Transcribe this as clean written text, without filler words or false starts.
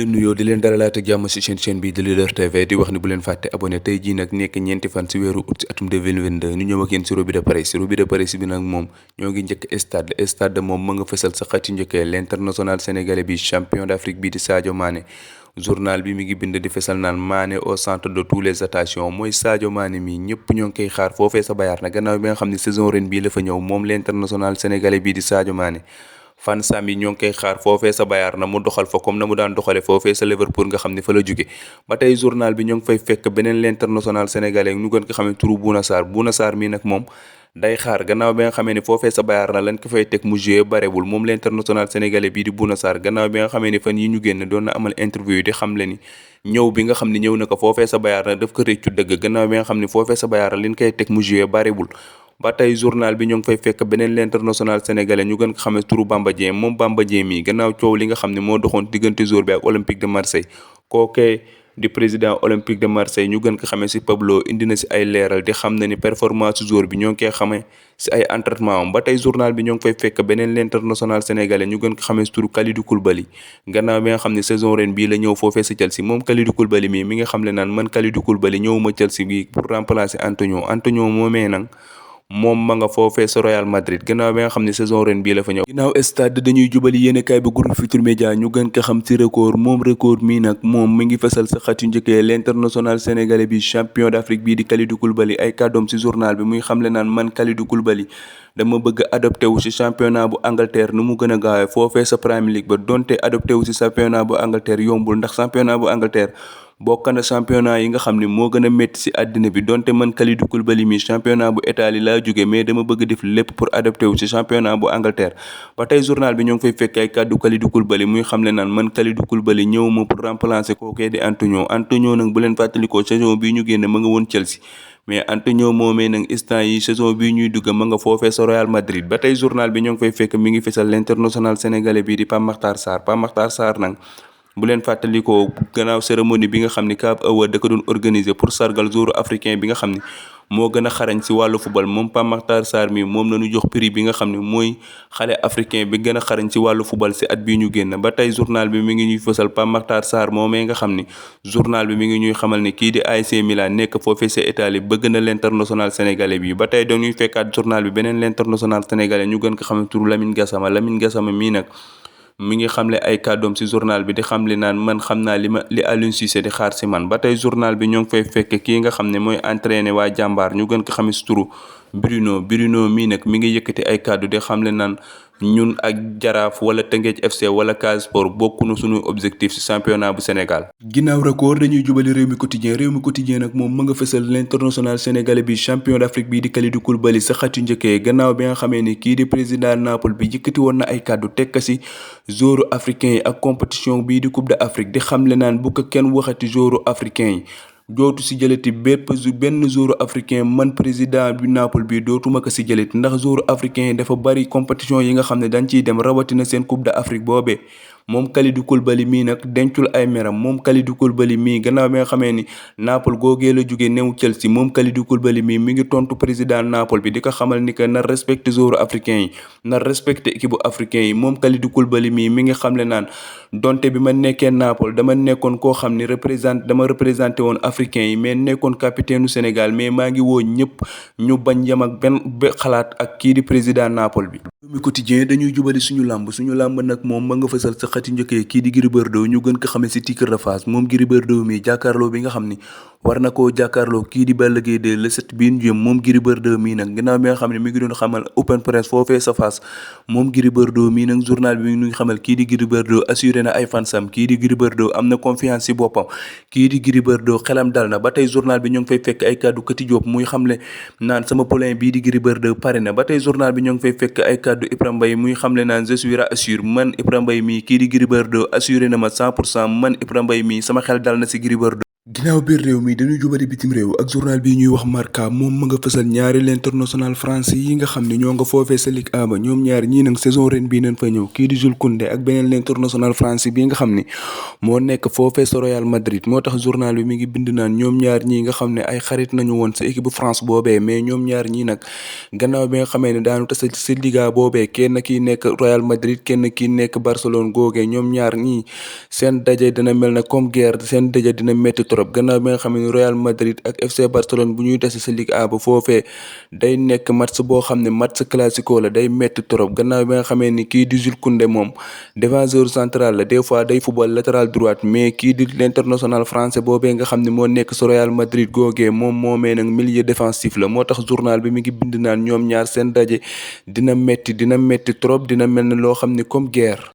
leen nuyoo di leen dalalaat ak jàmm ci chaîne bi di Leader TV di wax ni bu leen fàtte abonné tey jii nag nekk ñeenti fan ci weeru août ci atum 2022 ñu ñëw ak yéen ci revue de presse bi nag moom ñoo ngi njëkk stade moom ma nga fësal sa xët yu njëkkee l'international sénégalais bi champion d'Afrique bi di Sadio Mané. Journal bi mi ngi bind di fesal naan Mané au centre de tous les attentions mooy Sadio Mané mi ñëpp ñoo ngi koy xaar foofee sa Bayern na gannaaw bi nga xam ne saison ren bii la fa ñëw moom l'international sénégalais bii di Sadio Mané. fansam yi ñoo ngi koy xaar foofee sa Bayern na mu doxal fa comme na mu daan doxale foofee sa Liverpool nga xam ne fa la jóge ba tey journal bi ñoo ngi fay fekk beneen l'international sénégalais ñu gën ko xamee turu Bouna Sarr mii nag moom day xaar gannaaw bi nga xamee ni foofee sa Bayern na lañ ko fay teg mu joué barewul moom l'international sénégalais bii di Bouna Sarr gannaaw bi nga xamee ni fan yi ñu génn doon na amal interview yi di xam le ni ñëw bi nga xam ne ñëw na ko foofee sa Bayern na daf ko réccu dëgg gannaaw bi nga xam ne foofee sa Bayern na liñ koy teg mu joué barewul ba tey journal bi ñoo ngi fay fekk beneen l'international sénégalais ñu gën ko xamee turu Bamba Dieng moom Bamba Dieng mi gannaaw coow li nga xam ne moo doxoon diggante jour bi ak Olympique de Marseille kookee di président Olympique de Marseille ñu gën ko xamee ci Pablo indi na ci ay leeral di xam ne ni performance jour bi ñoo ngi koy xamee ci ay entraînement am ba tey journal bi ñoo ngi fay fekk beneen l'international sénégalais ñu gën ko xamee ci turu Kalidou Koulibaly gannaaw bi nga xam ne saison ren bii la ñëw foofee ci Chelsea moom Kalidou Koulibaly mi nga xam le naan man Kalidou Koulibaly ñëwuma Chelsea bi pour remplacer Antonio moomee nag moom ma nga foofee sa Real Madrid gannaaw bi nga xam ne saison ren bii la fa ñëw ginnaaw stade dañuy jubali yéenekaay ba groupe Futurs Médias ñu gën ko xam ci record moom record mii nag moom mi ngi fesal sa xët yu njëkkee l'international sénégalais bi champion d'Afrique bii di Kalidou Koulibaly ay kàddoom ci journal bi muy xamle naan man Kalidou Koulibaly dama bëgg adopté wu ci championnat bu Angleterre nu mu gën a gaawee foofee sa Premier League ba donte adopté wu ci championnat bu Angleterre yombul ndax championnat bu Angleterre bokk na championnat yi nga xam ne moo gën a métti ci àddina bi donte man Kalidou Koulibaly mi championnat bu Italie laa jóge mais dama bëgg def lépp pour adapté wu ci championnat bu Angleterre ba tey journal bi ñoo ngi fay fekk ay kàddu Kalidou Koulibaly muy xamle naan man Kalidou Koulibaly ñëwuma pour remplacer kookee di Antonio nag bu leen fàttalikoo saison bii ñu génne ma nga woon Chelsea mais Antonio moomee nag instant yi saison bii ñuy dugg ma nga foofee sa Real Madrid ba tey journal bi ñoo ngi fay fekk mi ngi fesal l'international sénégalais bii di Pape Makhtar Sarr nag bu leen fàttalikoo gannaaw cérémonie bi nga xam ni CAF Award da ko doon organiser pour sargal joueur africain bi nga xam ni moo gën a xarañ ci wàllu football moom Pape Makhtar Sarr mi moom nañu jox prix bi nga xam ne mooy xale africain bi gën a xarañ ci wàllu football ci at bii ñu génn ba tey journal bi mi ngi ñuy fësal Pape Makhtar Sarr moomee nga xam ni journal bi mi ngi ñuy xamal ne kii di AC Milan nekk foofee ci Italie bëgg na l'international sénégalais bi ba tey dañuy fekkaat journal bi beneen l'international sénégalais ñu gën ko xam ne turu Lamine Gassama mii nag mi ngi xamle ay kàddoom ci journal bi di xamle naan man xam naa li Aliou Cissé di xaar ci man ba tey journal bi ñoo ngi fay fekk kii nga xam ne mooy entraîné waa jàmbaar ñu gën ko xamee ci turu Bruno mii nag mi ngi yëkkati ay kàddu di xamle naan ñun ak Jaraaf wala Teungueth FC wala Casa Sport bokk na suñu objectif ci championnat bu Sénégal. ginnaaw record dañuy jubali Rewmi Quotidien nag moom ma nga fësal l'international sénégalais bi champion d'Afrique bii di Kalidou Koulibaly sa xatu njëkkee gannaaw bi nga xamee ni kii di président Naples bi yëkkati woon na ay kàddu tekk ci joueurs africains yi ak compétition bii di Coupe d'Afrique di xamle naan bu ko kenn waxati joueurs africains yi. dootu ci jëlati benn joueur africain man président du Naples bi dootuma ko ci jëlati ndax joueur africain yi dafa bari compétition yi nga xam ne dañ ciy dem rawatina seen Coupe d'Afrique boobee moom Kalidou Koulibaly mii nag dencul ay meram moom Kalidou Koulibaly mii gannaaw bi nga xamee ni Naples googee la jóge new Chelsea moom Kalidou Koulibaly mii mi ngi tontu président Naples bi di ko xamal ni que na respecté joueur africain yi na respecté équipe africain yi moom Kalidou Koulibaly mii mi ngi xamle naan donte bi ma nekkee Naples dama nekkoon koo xam ni dama représenté woon africain yi mais nekkoon capitaine u Sénégal mais maa ngi woo ñëpp ñu bañ yam ak benn xalaat ak kii di président Naples bi. Rewmi Quotidien dañuy jubali suñu làmb nag moom ma nga fësal sa xati njëkkee kii di Gris Bordeaux ñu gën ko xamee ci Tigre de Fass moom Gris Bordeaux mi jàkkaarloo bi nga xam ni war na koo jàkkaarloo kii di Balla Gaye 2 le 7 bii ñu jëm moom Gris Bordeaux mii nag ginnaaw bi nga xam ne mi ngi doon xamal open press foofee sa Fass moom Gris Bordeaux mii nag journal bi mi ngi xamal kii di Gris Bordeaux assuré na ay fansam kii di Gris Bordeaux am na confiance ci boppam kii di Gris Bordeaux xelam dal na ba tey journal bi ñoo ngi fay fekk ay kàddu Kati Diop muy xamle naan sama poulain bii di Gris Bordeaux pare na ba tey journal bi ñoo ngi fay fekk ay kàddu Ibrahima Mbaye muy xamle naan je suis rassuré man Ibrahima Mbaye mii kii di Gris Bordeaux assuré na ma 100% man Ibrahima Mbaye mii sama xel dal na ci Gris Bordeaux ginnaaw biir réew mi dañuy jubali bitim réew ak journal bi ñuy wax Marca moom ma nga fësal ñaari l'international français yi nga xam ne ñoo nga foofee sa Ligue 1 ba ñoom ñaar ñii nag saison ren bii nañ fa ñëw kii di Jules Koundé ak beneen l'international français bi nga xam ni moo nekk foofee sa Real Madrid moo tax journal bi mi ngi bind naan ñoom ñaar ñii nga xam ne ay xarit nañu woon sa équipe bu France boobee mais ñoom ñaar ñii nag gannaaw bi nga xamee ne daanu tase sa Liga boobee kenn kii nekk Real Madrid kenn kii nekk Barcelone googee ñoom ñaar ñii seen daje dina mel ne comme guerre seen daje dina métti trop gannaaw bi nga xam ne Real Madrid ak FC Barcelone bu ñuy tase sa Ligue A ba foofee day nekk match boo xam ne match classico la day métti trop gannaaw bi nga xamee ni kii di Jules Koundé moom défenseur central la des fois day football latéral droite mais kii di l'international français boobee nga xam ne moo nekk sa Real Madrid googee moom moomee nag milieu défensif la moo tax journal bi mi ngi bind naan ñoom ñaar seen daje dina métti trop dina mel ne loo xam ne comme guerre.